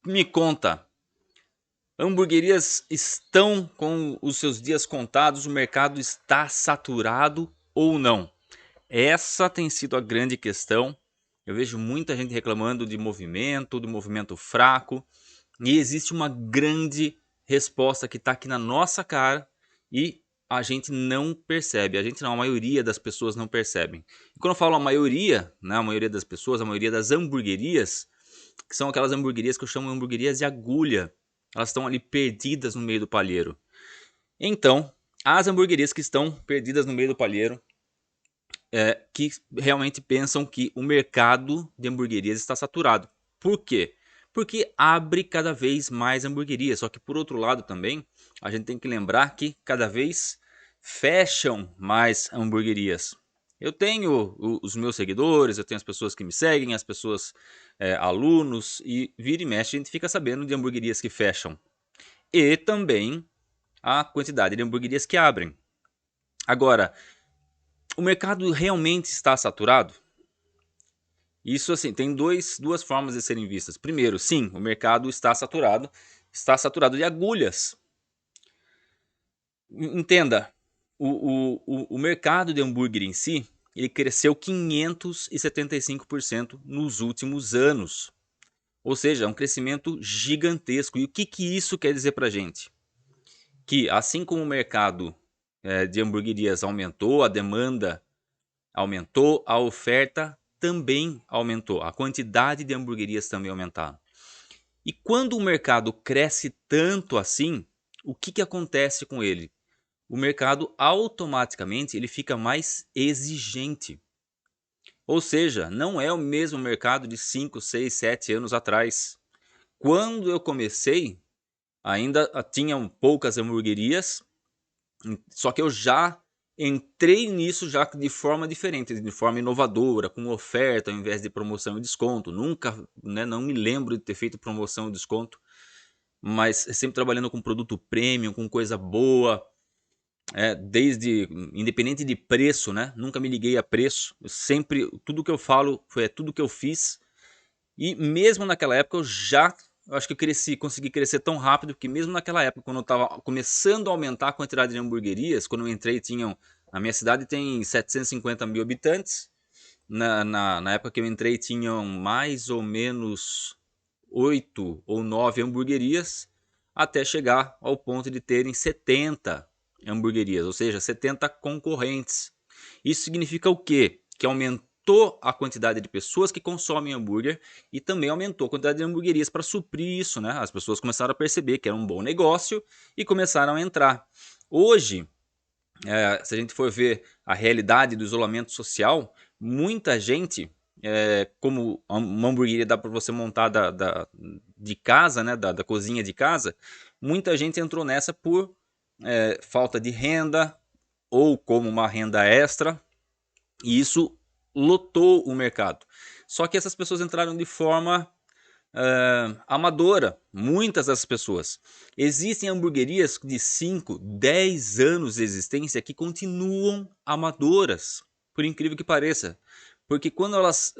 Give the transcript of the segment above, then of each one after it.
Me conta, hamburguerias estão com os seus dias contados? O mercado está saturado ou não? Essa tem sido a grande questão. Eu vejo muita gente reclamando de movimento, do movimento fraco, e existe uma grande resposta que está aqui na nossa cara e a gente não percebe. A gente não, a maioria das pessoas não percebem. E quando eu falo a maioria, né, a maioria das pessoas, a maioria das hamburguerias, que são aquelas hamburguerias que eu chamo de hamburguerias de agulha. Elas estão ali perdidas no meio do palheiro. Então, as hamburguerias que estão perdidas no meio do palheiro, que realmente pensam que o mercado de hamburguerias está saturado. Por quê? Porque abre cada vez mais hamburguerias. Só que por outro lado também, a gente tem que lembrar que cada vez fecham mais hamburguerias. Eu tenho os meus seguidores, eu tenho as pessoas que me seguem, as pessoas, alunos, e vira e mexe a gente fica sabendo de hamburguerias que fecham. E também a quantidade de hamburguerias que abrem. Agora, o mercado realmente está saturado? Isso assim, tem duas formas de serem vistas. Primeiro, sim, o mercado está saturado de agulhas. Entenda, o mercado de hambúrguer em si, ele cresceu 575% nos últimos anos. Ou seja, é um crescimento gigantesco. E o que isso quer dizer pra gente? Que assim como o mercado de hamburguerias aumentou, a demanda aumentou, a oferta também aumentou, a quantidade de hamburguerias também aumentaram. E quando o mercado cresce tanto assim, o que acontece com ele? O mercado automaticamente ele fica mais exigente. Ou seja, não é o mesmo mercado de 5, 6, 7 anos atrás. Quando eu comecei, ainda tinham poucas hamburguerias, só que eu já entrei nisso já de forma diferente, de forma inovadora, com oferta ao invés de promoção e desconto. Nunca, né, não me lembro de ter feito promoção e desconto, mas sempre trabalhando com produto premium, com coisa boa, desde independente de preço, né? Nunca me liguei a preço. Eu sempre, tudo que eu falo foi tudo que eu fiz. E mesmo naquela época eu acho que consegui crescer tão rápido que mesmo naquela época, quando eu estava começando a aumentar a quantidade de hamburguerias, quando eu entrei na minha cidade tem 750 mil habitantes, na época que eu entrei tinham mais ou menos 8 ou 9 hamburguerias, até chegar ao ponto de terem 70 hamburguerias, ou seja, 70 concorrentes. Isso significa o quê? Que aumentou a quantidade de pessoas que consomem hambúrguer e também aumentou a quantidade de hamburguerias para suprir isso, né? As pessoas começaram a perceber que era um bom negócio e começaram a entrar. Hoje, se a gente for ver a realidade do isolamento social, muita gente, como uma hamburgueria dá para você montar de casa, né, da cozinha de casa, muita gente entrou nessa por falta de renda ou como uma renda extra, e isso lotou o mercado. Só que essas pessoas entraram de forma amadora, muitas dessas pessoas. Existem hamburguerias de 5, 10 anos de existência que continuam amadoras, por incrível que pareça. Porque quando elas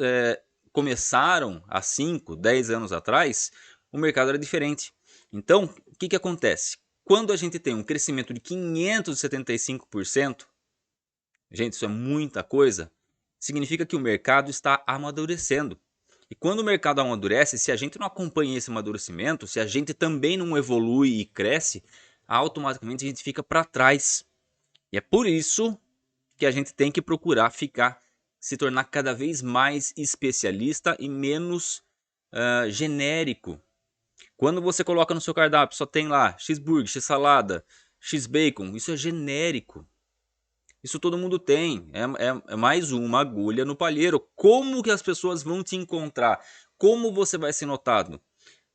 começaram há 5, 10 anos atrás, o mercado era diferente. Então, o que acontece? Quando a gente tem um crescimento de 575%, gente, isso é muita coisa, significa que o mercado está amadurecendo. E quando o mercado amadurece, se a gente não acompanha esse amadurecimento, se a gente também não evolui e cresce, automaticamente a gente fica para trás. E é por isso que a gente tem que procurar se tornar cada vez mais especialista e menos genérico. Quando você coloca no seu cardápio, só tem lá cheeseburger, x-salada, x-bacon, isso é genérico. Isso todo mundo tem. É mais uma agulha no palheiro. Como que as pessoas vão te encontrar? Como você vai ser notado?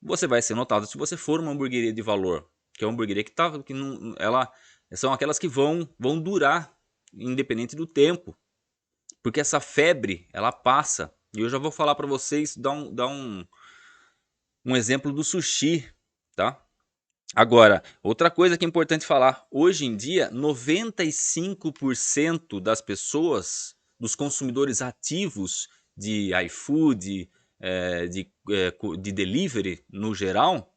Você vai ser notado se você for uma hamburgueria de valor. Que é uma hamburgueria que não, são aquelas que vão durar, independente do tempo. Porque essa febre, ela passa. E eu já vou falar para vocês, dar um exemplo do sushi, tá? Agora, outra coisa que é importante falar, hoje em dia, 95% das pessoas, dos consumidores ativos de iFood, de delivery no geral,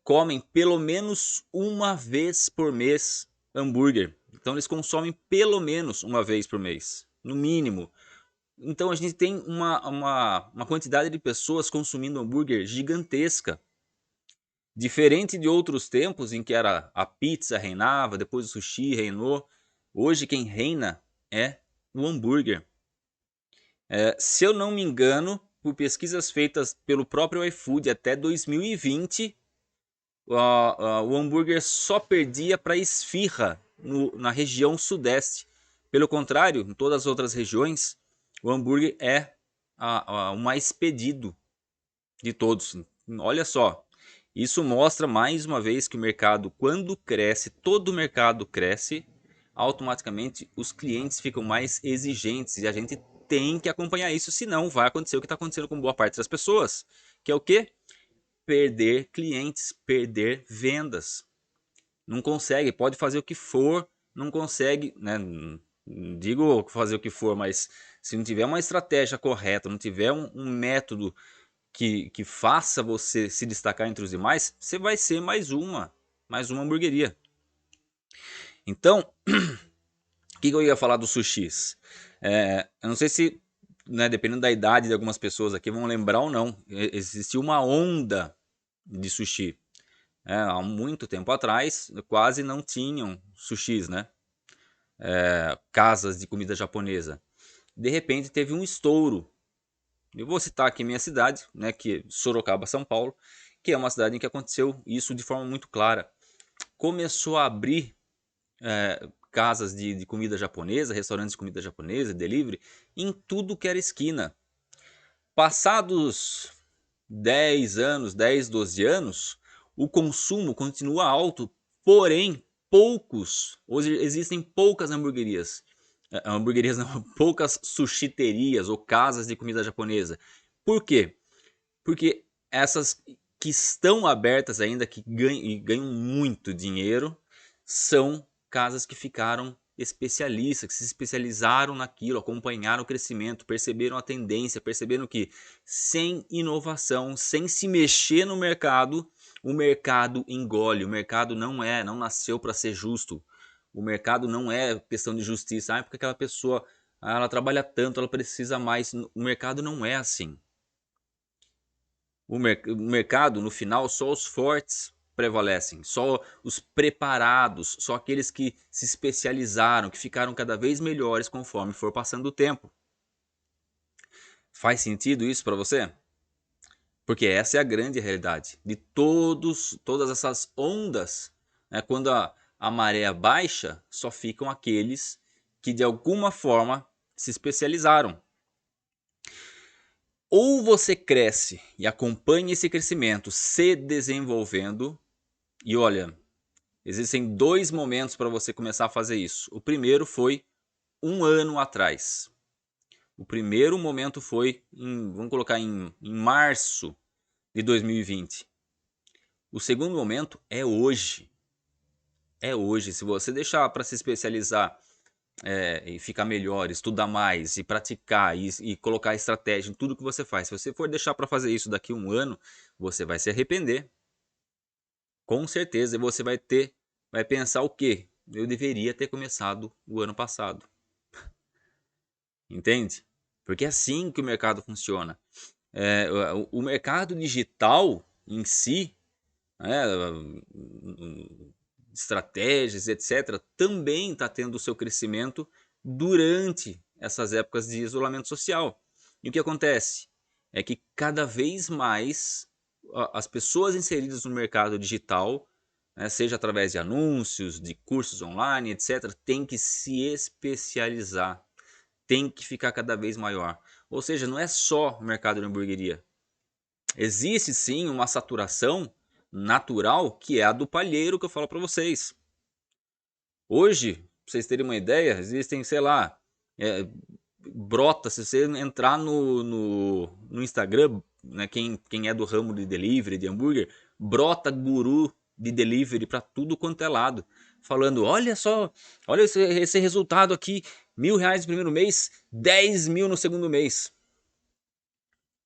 comem pelo menos uma vez por mês hambúrguer. Então eles consomem pelo menos uma vez por mês, no mínimo. Então a gente tem uma quantidade de pessoas consumindo hambúrguer gigantesca. Diferente de outros tempos em que era a pizza reinava, depois o sushi reinou. Hoje quem reina é o hambúrguer. Se eu não me engano, por pesquisas feitas pelo próprio iFood até 2020, o hambúrguer só perdia para esfirra na região sudeste. Pelo contrário, em todas as outras regiões, o hambúrguer é o mais pedido de todos. Olha só, isso mostra mais uma vez que o mercado, quando cresce, todo o mercado cresce, automaticamente os clientes ficam mais exigentes e a gente tem que acompanhar isso, senão vai acontecer o que está acontecendo com boa parte das pessoas, que é o quê? Perder clientes, perder vendas. Não consegue, pode fazer o que for, não consegue, né? Não digo fazer o que for, mas se não tiver uma estratégia correta, não tiver um método que faça você se destacar entre os demais, você vai ser mais uma hamburgueria. Então, o que eu ia falar dos sushis? Eu não sei se, né, dependendo da idade de algumas pessoas aqui, vão lembrar ou não. Existiu uma onda de sushi. Há muito tempo atrás, quase não tinham sushis, né? Casas de comida japonesa. De repente teve um estouro. Eu vou citar aqui minha cidade, né, que é Sorocaba, São Paulo, que é uma cidade em que aconteceu isso de forma muito clara. Começou a abrir casas de comida japonesa, restaurantes de comida japonesa, delivery, em tudo que era esquina. Passados 10 anos, 10, 12 anos, o consumo continua alto, porém, hoje existem poucas hamburguerias. Hamburguerias não, poucas sushiterias ou casas de comida japonesa. Por quê? Porque essas que estão abertas ainda, que ganham muito dinheiro, são casas que ficaram especialistas, que se especializaram naquilo, acompanharam o crescimento, perceberam a tendência, perceberam que sem inovação, sem se mexer no mercado, o mercado engole. O mercado não nasceu para ser justo. O mercado não é questão de justiça. Porque aquela pessoa, ela trabalha tanto, ela precisa mais. O mercado não é assim. O mercado, no final, só os fortes prevalecem, só os preparados, só aqueles que se especializaram, que ficaram cada vez melhores conforme for passando o tempo. Faz sentido isso para você? Porque essa é a grande realidade de todas essas ondas. Né? Quando a maré baixa, só ficam aqueles que de alguma forma se especializaram. Ou você cresce e acompanha esse crescimento se desenvolvendo. E olha, existem 2 momentos para você começar a fazer isso. O primeiro foi 1 ano atrás. O primeiro momento foi, vamos colocar em março de 2020. O segundo momento é hoje. É hoje. Se você deixar para se especializar e ficar melhor, estudar mais e praticar e colocar estratégia em tudo que você faz. Se você for deixar para fazer isso daqui a 1 ano, você vai se arrepender. Com certeza. E você vai pensar o quê? Eu deveria ter começado o ano passado. Entende? Porque é assim que o mercado funciona. O mercado digital em si, estratégias, etc., também está tendo o seu crescimento durante essas épocas de isolamento social. E o que acontece? É que cada vez mais as pessoas inseridas no mercado digital, né, seja através de anúncios, de cursos online, etc., têm que se especializar, tem que ficar cada vez maior. Ou seja, não é só o mercado de hamburgueria. Existe sim uma saturação natural, que é a do palheiro que eu falo para vocês. Hoje, para vocês terem uma ideia, existem, sei lá, brota, se você entrar no Instagram, né, quem é do ramo de delivery, de hambúrguer, brota guru de delivery para tudo quanto é lado, falando, olha só, olha esse resultado aqui, R$1.000 no primeiro mês, 10 mil no segundo mês.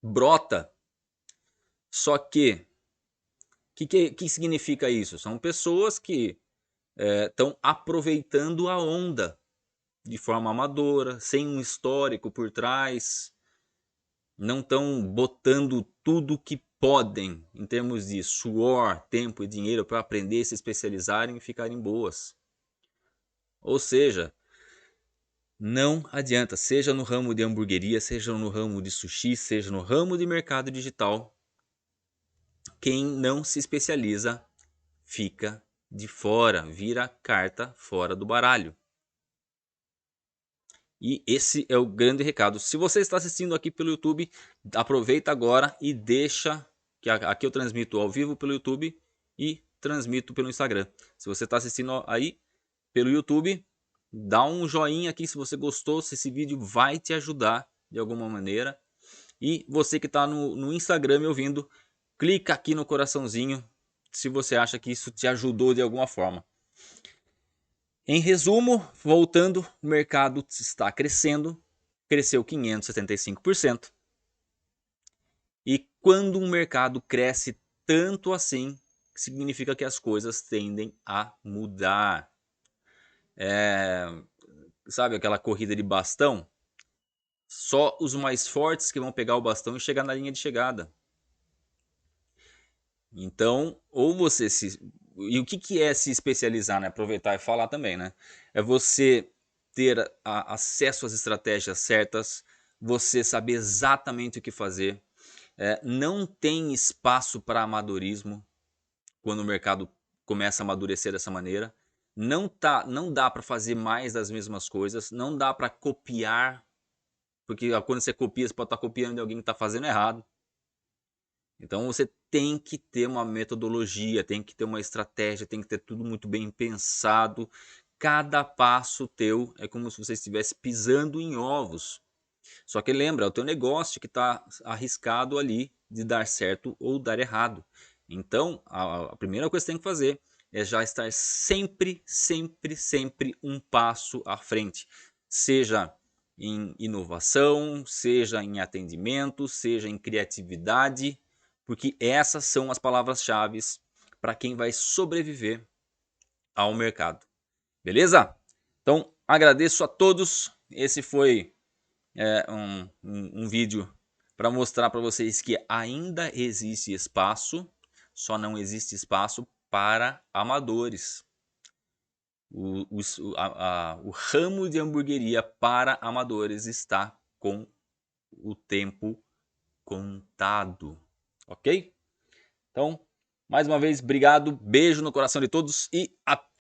brota. Só que, que significa isso? São pessoas que estão aproveitando a onda de forma amadora, sem um histórico por trás, não estão botando tudo que podem em termos de suor, tempo e dinheiro para aprender, se especializarem e ficarem boas. Ou seja, não adianta, seja no ramo de hamburgueria, seja no ramo de sushi, seja no ramo de mercado digital, quem não se especializa fica de fora, vira carta fora do baralho. E esse é o grande recado. Se você está assistindo aqui pelo YouTube, aproveita agora e deixa, que aqui eu transmito ao vivo pelo YouTube e transmito pelo Instagram. Se você está assistindo aí pelo YouTube, dá um joinha aqui se você gostou, se esse vídeo vai te ajudar de alguma maneira. E você que está no Instagram me ouvindo, clica aqui no coraçãozinho se você acha que isso te ajudou de alguma forma. Em resumo, voltando, o mercado está crescendo, cresceu 575%. E quando um mercado cresce tanto assim, significa que as coisas tendem a mudar. Sabe aquela corrida de bastão? Só os mais fortes que vão pegar o bastão e chegar na linha de chegada. Então, ou você se... E o que é se especializar, né? Aproveitar e falar também, né? É você ter acesso às estratégias certas, você saber exatamente o que fazer. Não tem espaço para amadorismo quando o mercado começa a amadurecer dessa maneira. Não dá para fazer mais das mesmas coisas, não dá para copiar, porque quando você copia, você pode estar copiando de alguém que está fazendo errado. Então você tem que ter uma metodologia, tem que ter uma estratégia, tem que ter tudo muito bem pensado. Cada passo teu é como se você estivesse pisando em ovos. Só que lembra, é o teu negócio que está arriscado ali de dar certo ou dar errado. Então, a primeira coisa que você tem que fazer é já estar sempre, sempre, sempre um passo à frente. Seja em inovação, seja em atendimento, seja em criatividade, porque essas são as palavras-chave para quem vai sobreviver ao mercado. Beleza? Então, agradeço a todos. Esse foi um vídeo para mostrar para vocês que ainda existe espaço, só não existe espaço para amadores. O ramo de hamburgueria para amadores está com o tempo contado, ok? Então, mais uma vez, obrigado, beijo no coração de todos e até!